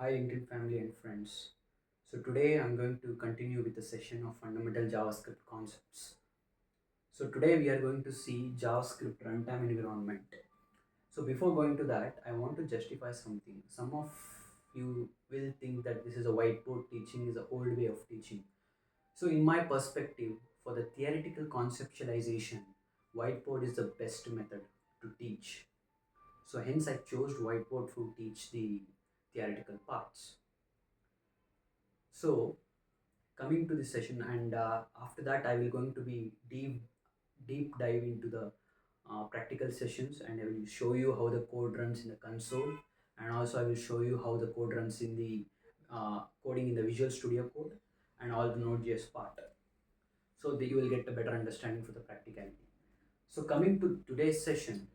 Hi LinkedIn family and friends. So today I'm going to continue with the session of fundamental JavaScript concepts. So today we are going to see JavaScript runtime environment. So before going to that, I want to justify something. Some of you will think that this is a whiteboard teaching, is an old way of teaching. So in my perspective, for the theoretical conceptualization, whiteboard is the best method to teach. So hence I chose whiteboard to teach the theoretical parts. So coming to this session, and after that I will going to be deep dive into the practical sessions, and I will show you how the code runs in the console, and also I will show you how the code runs in the coding in the Visual Studio Code and all the Node.js part, so that you will get a better understanding for the practicality. So coming to today's session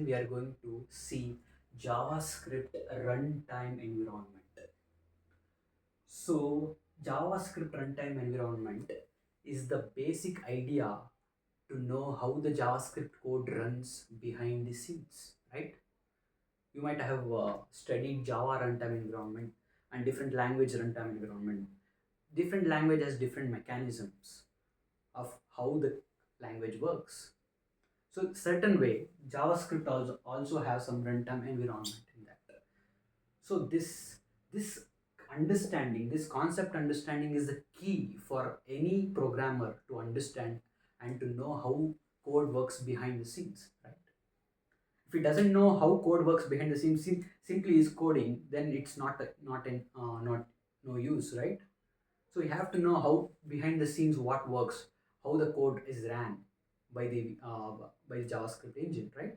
we are going to see JavaScript runtime environment. So JavaScript runtime environment is the basic idea to know how the JavaScript code runs behind the scenes, right? You might have studied Java runtime environment and different language runtime environment. Different language has different mechanisms of how the language works. So certain way, JavaScript also have some runtime environment in that. So this understanding, this concept understanding is the key for any programmer to understand and to know how code works behind the scenes, right? If he doesn't know how code works behind the scenes, simply is coding, then it's not no use, right? So you have to know how behind the scenes what works, how the code is ran by the JavaScript engine, right?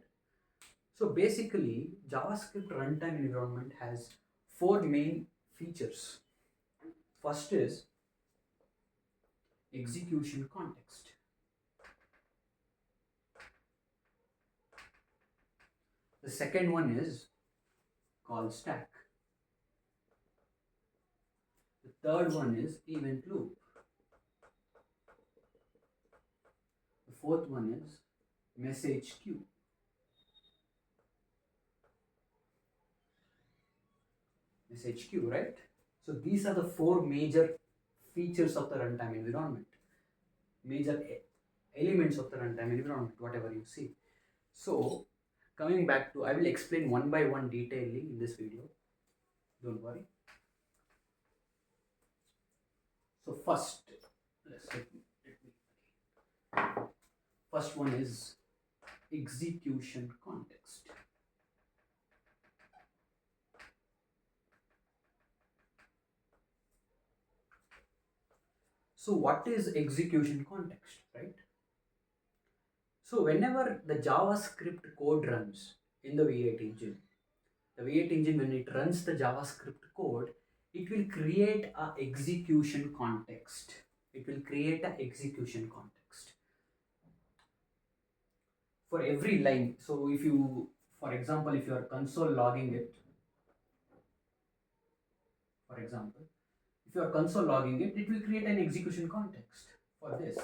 So basically, JavaScript runtime environment has four main features. First is execution context. The second one is call stack. The third one is event loop. The fourth one is message queue. Message queue, right? So these are the four major features of the runtime environment, major elements of the runtime environment, whatever you see. So coming back to, I will explain one by one detailedly in this video. Don't worry. So first one is execution context. So what is execution context, right? So whenever the JavaScript code runs in the V8 engine, the V8 engine, when it runs the JavaScript code, it will create a execution context. It will create a execution context for every line. So if you, for example, if you are console logging it, for example, if you are console logging it, it will create an execution context for this.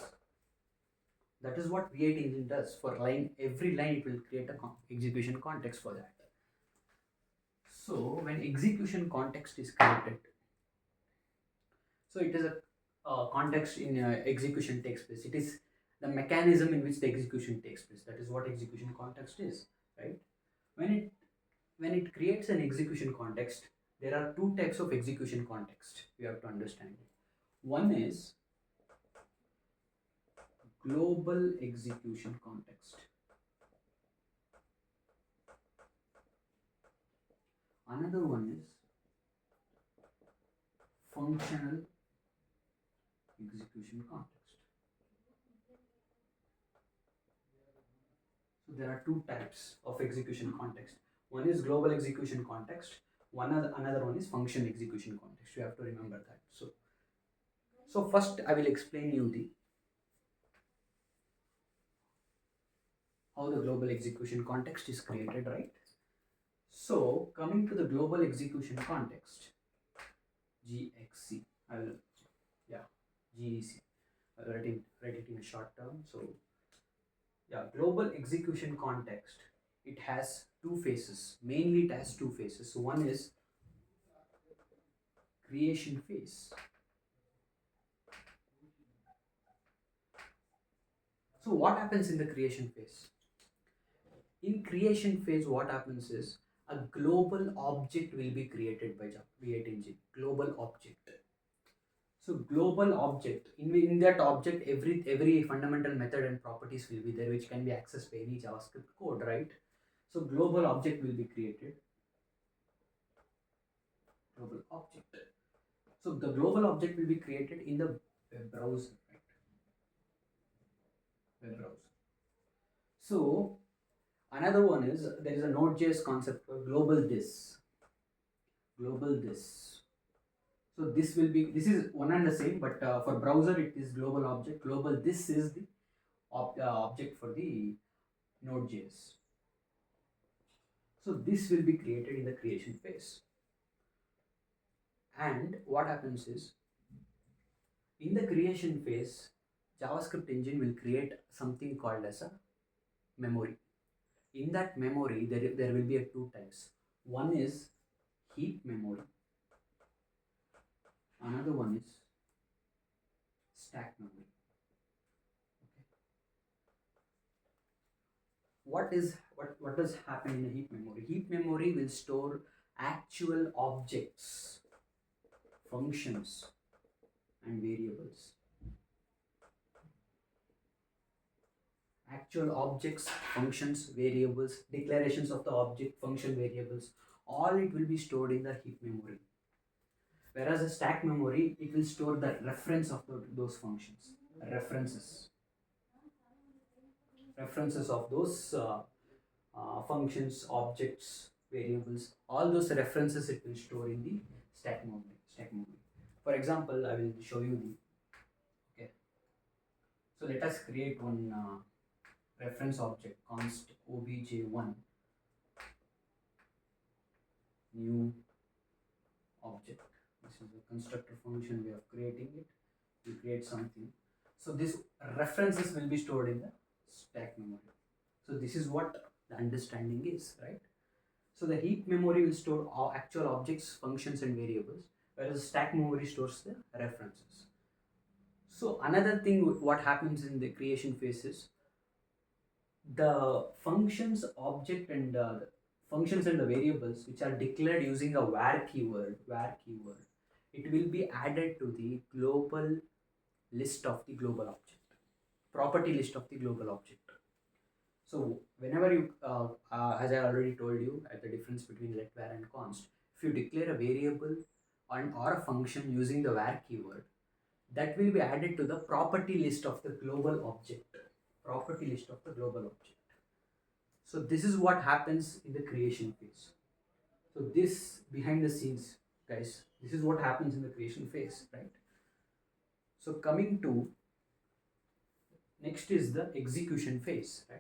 That is what V8 engine does. For line, every line it will create a execution context for that. So when execution context is created, so it is a context in execution takes place. It is the mechanism in which the execution takes place. That is what execution context is, right? When it when it creates an execution context, there are two types of execution context you have to understand. One is global execution context. Another one is functional execution context. So there are two types of execution context. One is global execution context. Another one is function execution context. You have to remember that. So first I will explain you the how the global execution context is created, right? So coming to the global execution context, GXC, I will, yeah, GEC. I'll write it in a short term. So yeah, global execution context. It has two phases. Mainly, it has two phases. So one is creation phase. So what happens in the creation phase? In creation phase, what happens is a global object will be created by Create Engine. Global object. So global object, in that object, every fundamental method and properties will be there, which can be accessed by any JavaScript code, right? So global object will be created. Global object. So the global object will be created in the web browser, right? Web browser. So another one is there is a Node.js concept called global this. Global this. So this is one and the same, but for browser it is global object. Global this is the object for the Node.js. So this will be created in the creation phase. And what happens is in the creation phase, JavaScript engine will create something called as a memory. In that memory, there will be two types. One is heap memory. Another one is stack memory. Okay. What does happen in a heap memory? Heap memory will store actual objects, functions, and variables. Actual objects, functions, variables, declarations of the object, function, variables, all it will be stored in the heap memory. Whereas a stack memory, it will store the reference of those functions, references, references of those functions, objects, variables, all those references it will store in the stack memory. Stack memory. For example, I will show you the. Okay. So let us create one reference object const obj1 new object. This is a constructor function way of creating it. We create something. So this references will be stored in the stack memory. So this is what the understanding is, right? So the heap memory will store all actual objects, functions, and variables, whereas stack memory stores the references. So another thing, what happens in the creation phase is the functions, object, and the functions and the variables which are declared using a var keyword, it will be added to the global list of the global object, property list of the global object. So whenever you, as I already told you, at the difference between let, var, and const, if you declare a variable or a function using the var keyword, that will be added to the property list of the global object. Property list of the global object. So this is what happens in the creation phase. So this behind the scenes, guys, this is what happens in the creation phase, right? So coming to next is the execution phase, right?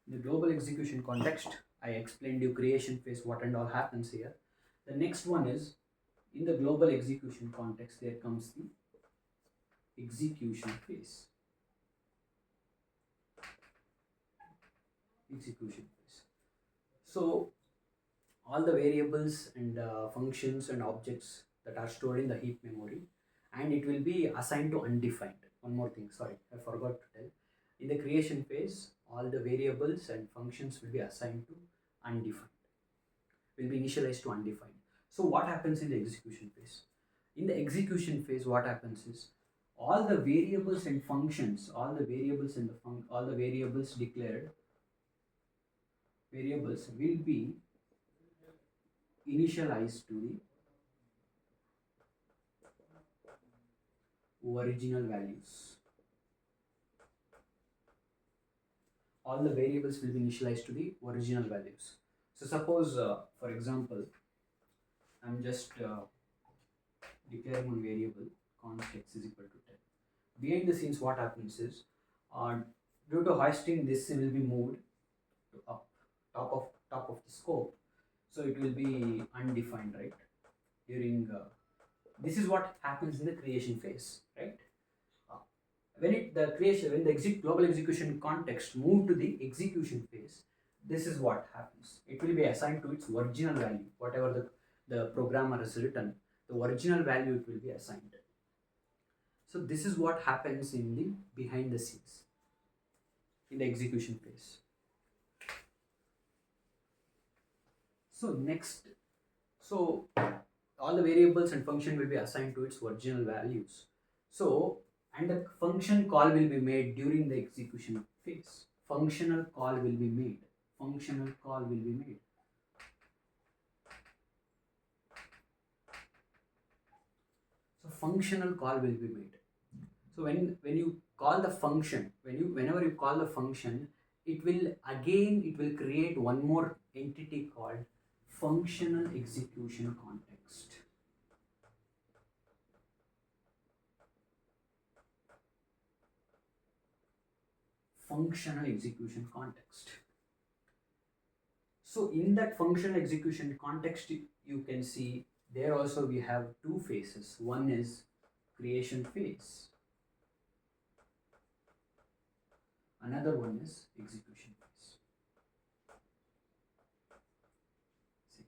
In the global execution context, I explained you creation phase, what and all happens here. The next one is in the global execution context, there comes the execution phase. Execution phase. So all the variables and functions and objects that are stored in the heap memory, and it will be assigned to undefined. One more thing, sorry, I forgot to tell. In the creation phase, all the variables and functions will be assigned to undefined, will be initialized to undefined. So what happens in the execution phase? In the execution phase, what happens is all the variables and functions, all the variables and all the variables declared variables will be initialized to the original values. All the variables will be initialized to the original values. So suppose, for example, I'm just declaring one variable const x is equal to 10. Behind the scenes, what happens is, due to hoisting, this will be moved to up top of the scope, so it will be undefined, right? During this is what happens in the creation phase, right? When the global execution context move to the execution phase, this is what happens. It will be assigned to its original value, whatever the programmer has written, the original value it will be assigned. So this is what happens in the behind the scenes, in the execution phase. So next, so all the variables and function will be assigned to its original values. So, and the function call will be made during the execution phase. Functional call will be made. Functional call will be made. So functional call will be made. So when you call the function, whenever you call the function, it will create one more entity called functional execution context. Functional execution context. So in that functional execution context, you can see there also we have two phases. One is creation phase. Another one is execution phase. See.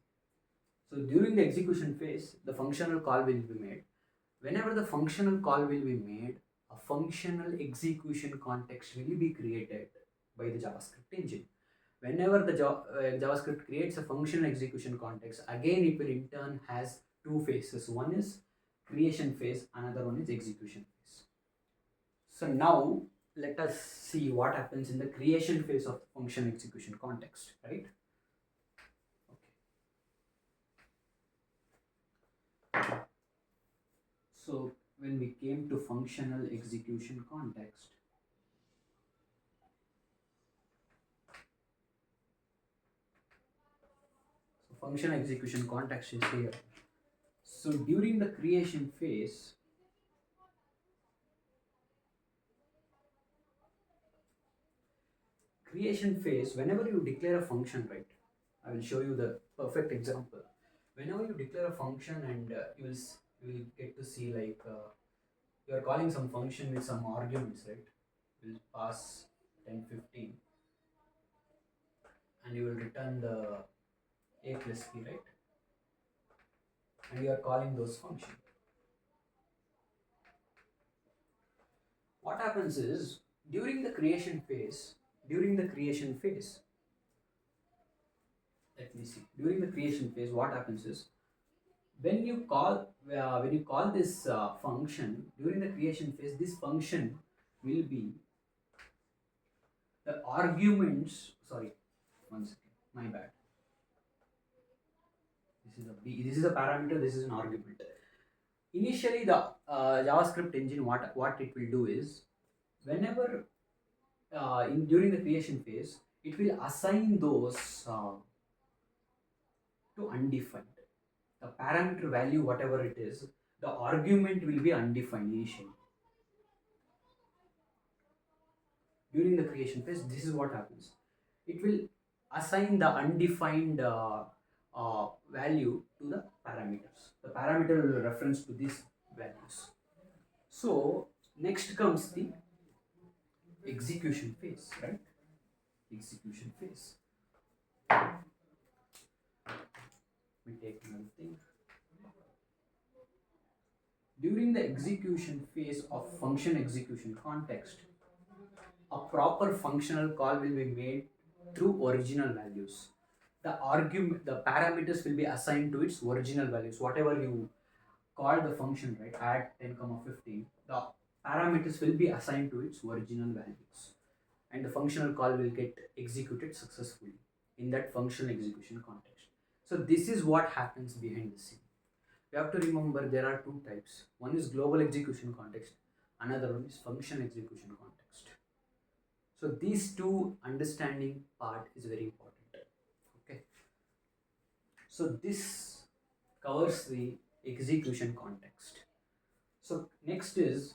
So during the execution phase, the functional call will be made. Whenever the functional call will be made, a functional execution context will be created by the JavaScript engine. Whenever the JavaScript creates a functional execution context, again it will in turn has two phases. One is creation phase, another one is execution phase. So now let us see what happens in the creation phase of the function execution context, right? Okay. So when we came to functional execution context, so function execution context is here. So during the creation phase, whenever you declare a function, right? I will show you the perfect example. Whenever you declare a function and you will get to see like you are calling some function with some arguments, right? Will pass 10, 15, and you will return the a plus b, right? And you are calling those functions. What happens is during the creation phase, let me see. During the creation phase, what happens is when you call this function during the creation phase, this function will be the arguments. Sorry, one second. My bad. This is a parameter. This is an argument. Initially, the JavaScript engine, what it will do is whenever during the creation phase, it will assign those to undefined. The parameter value, whatever it is, the argument will be undefined initially. During the creation phase, this is what happens. It will assign the undefined value to the parameters. The parameter will reference to these values. So next comes the execution phase, right? Execution phase. We take another thing. During the execution phase of function execution context, a proper functional call will be made through original values. The parameters will be assigned to its original values. Whatever you call the function, right, add 10, 15, the parameters will be assigned to its original values. And the functional call will get executed successfully in that functional execution context. So this is what happens behind the scene. You have to remember there are two types. One is global execution context, another one is function execution context. So these two understanding part is very important. Okay. So this covers the execution context. So next is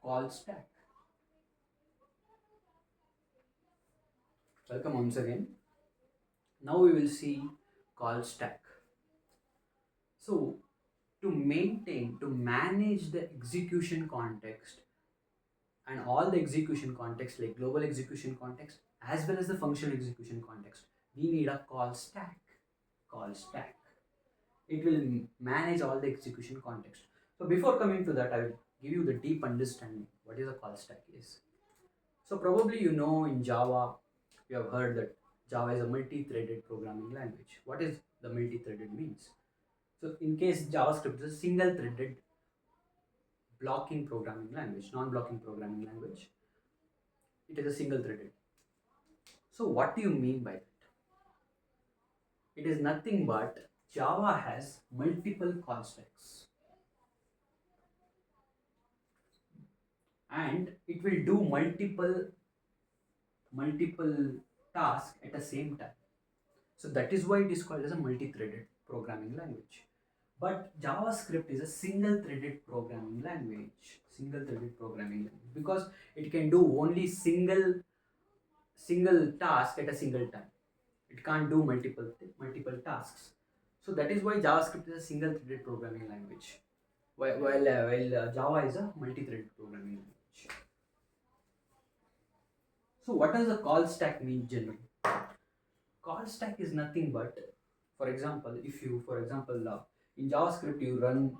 call stack. Welcome once again. Now we will see call stack. So to manage the execution context and all the execution context like global execution context as well as the functional execution context. We need a call stack. It will manage all the execution context. So before coming to that, I will give you the deep understanding what is a call stack is. So probably you know in Java, you have heard that Java is a multi-threaded programming language. What is the multi-threaded means? So in case JavaScript is a single-threaded blocking programming language, non-blocking programming language. It is a single-threaded. So what do you mean by that? It is nothing but Java has multiple call stacks and it will do multiple tasks at the same time. So that is why it is called as a multi-threaded programming language. But JavaScript is a single-threaded programming language. Single-threaded programming language because it can do only single task at a single time. It can't do multiple tasks. So that is why JavaScript is a single-threaded programming language, while Java is a multi-threaded programming language. So what does a call stack mean generally? Call stack is nothing but, for example, if you, for example, in JavaScript you run,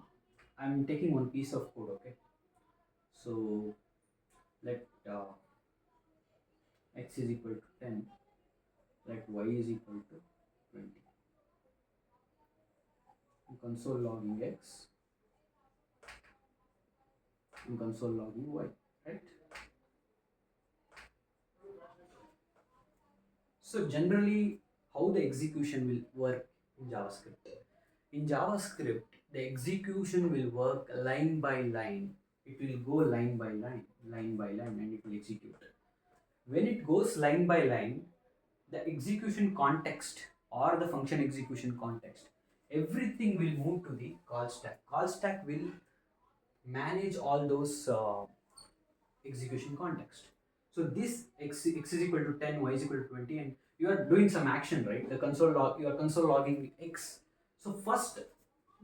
I'm taking one piece of code, okay? So let x is equal to 10, let y is equal to 20. I'm console logging x, I'm console logging y, right? So generally, how the execution will work in JavaScript? In JavaScript, the execution will work line by line. It will go line by line, and it will execute. When it goes line by line, the execution context or the function execution context, everything will move to the call stack. Call stack will manage all those execution context. So this x is equal to 10, y is equal to 20, and you are doing some action, right? The console log, you are console logging x. So first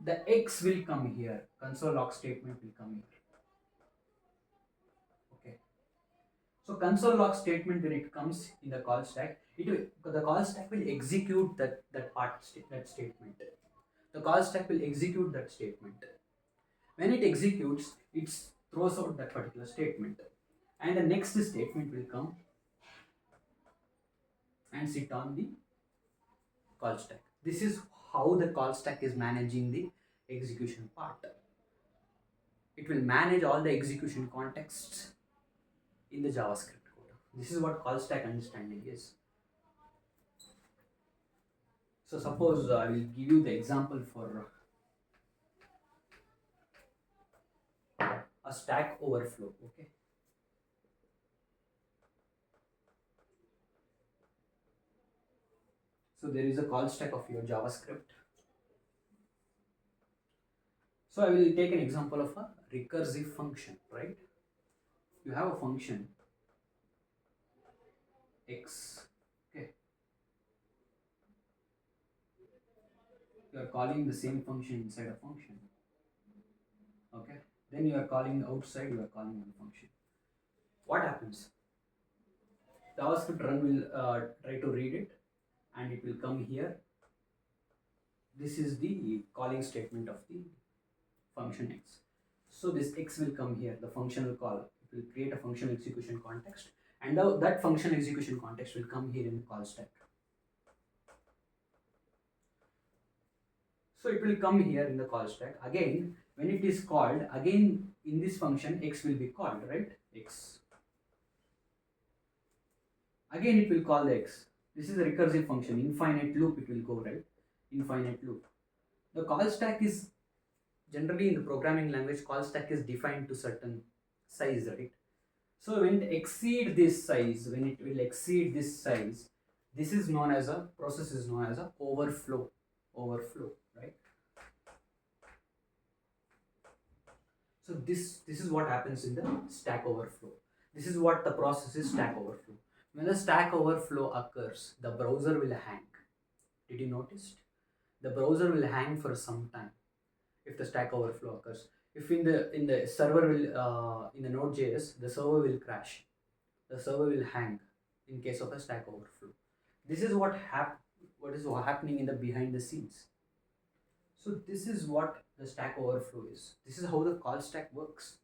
the x will come here, console log statement will come here. Okay. So console log statement when it comes in the call stack, the call stack will execute that statement. The call stack will execute that statement. When it executes, it throws out that particular statement, and the next statement will come and sit on the call stack. This is how the call stack is managing the execution part. It will manage all the execution contexts in the JavaScript code. This is what call stack understanding is. So suppose I will give you the example for a stack overflow. Okay. So there is a call stack of your JavaScript. So I will take an example of a recursive function, right? You have a function x, okay? You are calling the same function inside a function, okay? Then you are calling outside, you are calling one function. What happens? JavaScript run will try to read it and it will come here. This is the calling statement of the function x. So this x will come here, the function will call, it will create a function execution context, and that function execution context will come here in the call stack. So it will come here in the call stack. Again, when it is called, again in this function x will be called, right? X. Again it will call the x. This is a recursive function, infinite loop it will go, right? Infinite loop. The call stack is generally in the programming language, call stack is defined to certain size, right? So when it exceed this size, when it will exceed this size, this is known as a process is known as a overflow, right? So this is what happens in the stack overflow. This is what the process is, stack overflow. When the stack overflow occurs, the browser will hang. Did you notice? The browser will hang for some time. if the stack overflow occurs. If in the server will in the Node.js, the server will crash, the server will hang in case of a stack overflow. This is what is happening in the behind the scenes. So this is what the stack overflow is. This is how the call stack works.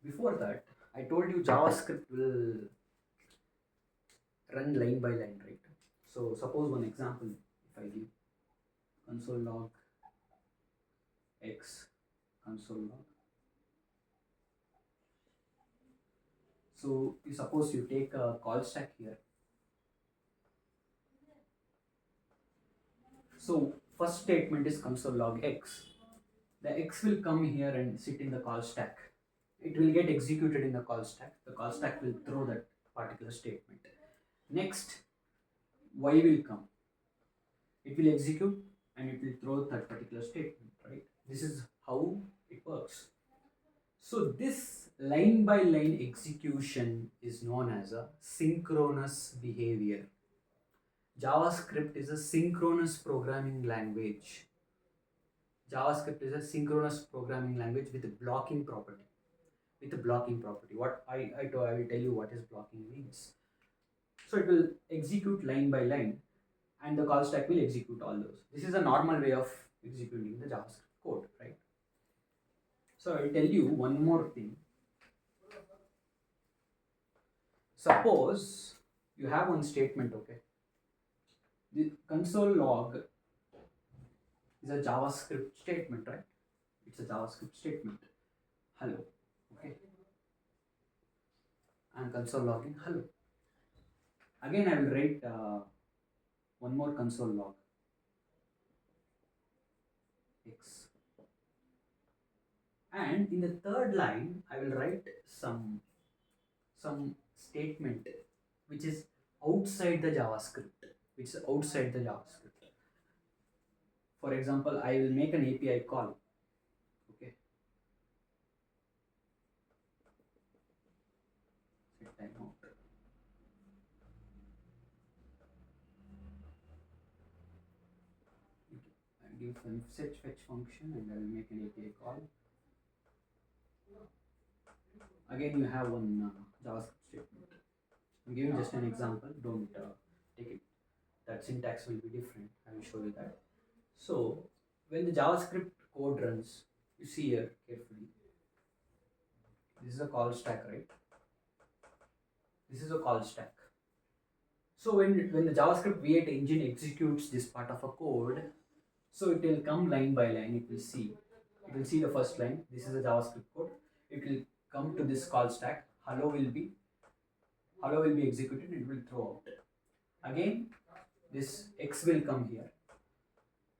Before that, I told you JavaScript will run line by line, right? So suppose one example, if I give console log x console log. So you suppose you take a call stack here. So first statement is console log x. The x will come here and sit in the call stack. It will get executed in the call stack. The call stack will throw that particular statement. Next, y will come. It will execute and it will throw that particular statement, right? This is how it works. So this line by line execution is known as a synchronous behavior. JavaScript is a synchronous programming language. JavaScript is a synchronous programming language with a blocking property. What I will tell you what is blocking means. So it will execute line by line and the call stack will execute all those. This is a normal way of executing the JavaScript code, right? So I will tell you one more thing. Suppose you have one statement, okay? The console log is a JavaScript statement, right? It's a JavaScript statement. Hello, okay? And console login hello. Again, I will write one more console log x. And in the third line, I will write some statement which is outside the JavaScript. For example, I will make an API call. Okay. Set timeout. I'll give some fetch function and I will make an API call. Again, you have one JavaScript statement. I'm giving just an example. Don't take it. That syntax will be different. I will show you that. So when the JavaScript code runs, you see here carefully. This is a call stack, right? This is a call stack. So when the JavaScript V8 engine executes this part of a code, so it will come line by line. It will see the first line. This is a JavaScript code. It will come to this call stack. Hello will be executed. It will throw out. Again, this x will come here.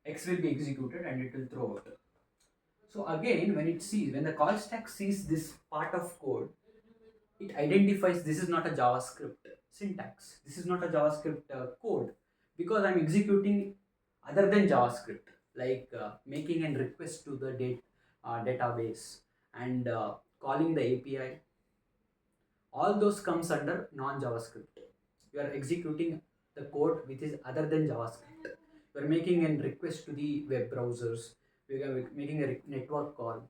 X will be executed and it will throw out. So again, when the call stack sees this part of code, it identifies this is not a JavaScript syntax. This is not a JavaScript code because I'm executing other than JavaScript, like making a request to the database and calling the API. All those comes under non-JavaScript. You are executing the code which is other than JavaScript. You are making a request to the web browsers. We are making a network call.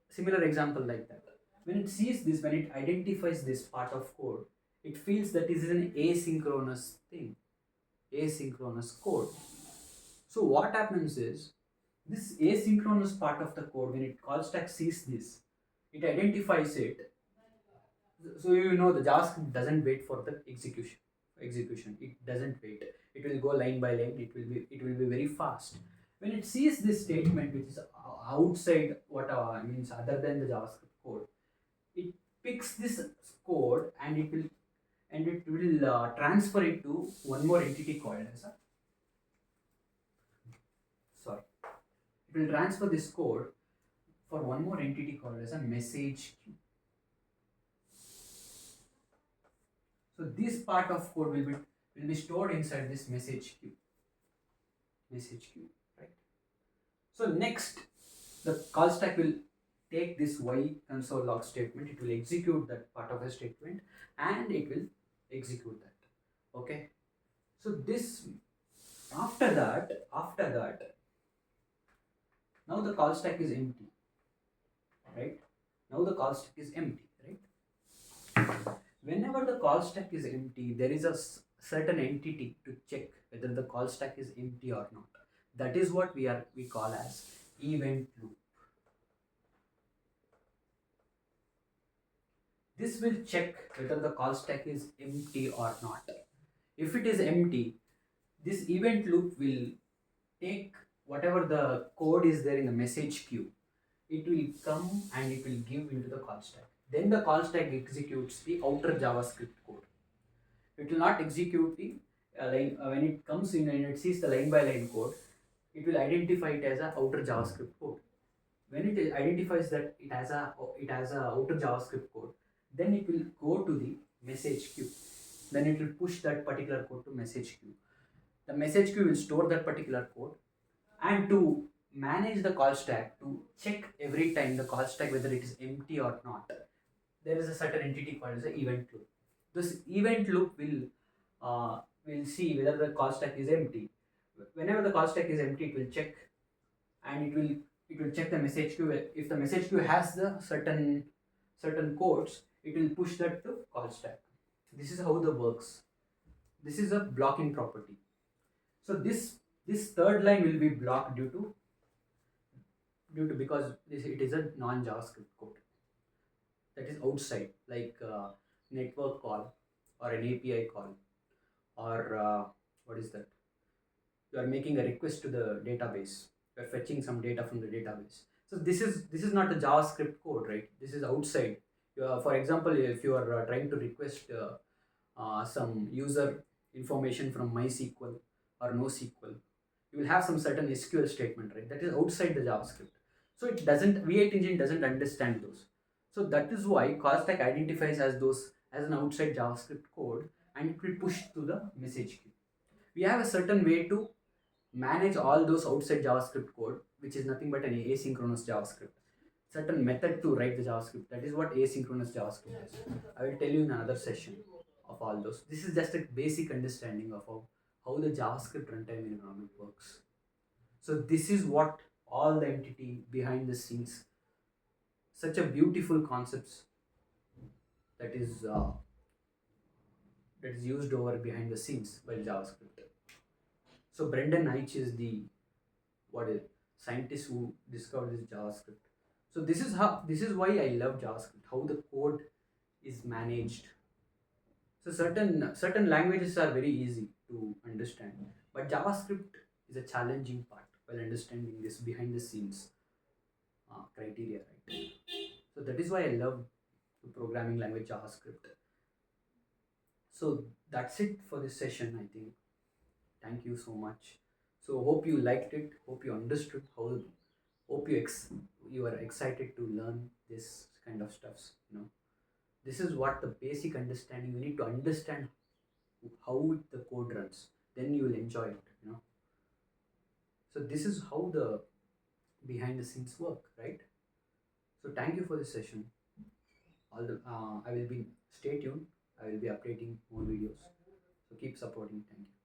Similar example like that. When it sees this, when it identifies this part of code, it feels that this is an asynchronous thing, asynchronous code. So what happens is, this asynchronous part of the code, when it call stack sees this, it identifies it. So you know the JavaScript doesn't wait for the execution. It doesn't wait. It will go line by line. It will be very fast. When it sees this statement which is outside whatever means other than the JavaScript code, it picks this code and it will transfer it to one more entity called as a it will transfer this code for one more entity called as a message queue. So this part of code will be stored inside this message queue, right? So next, the call stack will take this y console log statement. It will execute that part of a statement and it will execute that. Okay. So this After that, now the call stack is empty, right? Now the call stack is empty, right? Whenever the call stack is empty, there is a certain entity to check whether the call stack is empty or not. That is what we call as event loop. This will check whether the call stack is empty or not. If it is empty, this event loop will take whatever the code is there in the message queue. It will come and it will give into the call stack. Then the call stack executes the outer JavaScript code. It will not execute the line when it comes in and it sees the line by line code. It will identify it as a outer JavaScript code. When it identifies that it has a outer JavaScript code, then it will go to the message queue. Then it will push that particular code to message queue. The message queue will store that particular code, and to manage the call stack, to check every time the call stack whether it is empty or not, there is a certain entity called as the event loop. This event loop will see whether the call stack is empty. Whenever the call stack is empty, it will check, and it will check the message queue. If the message queue has the certain codes, it will push that to call stack. This is how the works. This is a blocking property. So this third line will be blocked due to because it is a non JavaScript code that is outside, like network call or an API call, or what is that? You are making a request to the database. You are fetching some data from the database. So this is not a JavaScript code, right? This is outside. For example, if you are trying to request some user information from MySQL or NoSQL, you will have some certain SQL statement, right? That is outside the JavaScript. So it doesn't V8 engine doesn't understand those. So that is why callstack identifies as those as an outside JavaScript code, and it will push to the message queue. We have a certain way to manage all those outside JavaScript code, which is nothing but an asynchronous JavaScript. Certain method to write the JavaScript. That is what asynchronous JavaScript is. I will tell you in another session of all those. This is just a basic understanding of how the JavaScript runtime environment works. So this is what all the entity behind the scenes, such a beautiful concepts that is used over behind the scenes by JavaScript. So Brendan Eich is the what is scientist who discovered this JavaScript. So this is why I love JavaScript, how the code is managed. So certain languages are very easy to understand, but JavaScript is a challenging part while understanding this behind the scenes criteria, right? So that is why I love the programming language JavaScript. So that's it for this session, I think. Thank you so much. So hope you liked it. Hope you understood how. Hope you are excited to learn this kind of stuffs. This is what the basic understanding. You need to understand how the code runs. Then you will enjoy it. So this is how the behind the scenes work, right? So thank you for this session. I will be stay tuned. I will be updating more videos. So keep supporting. Thank you.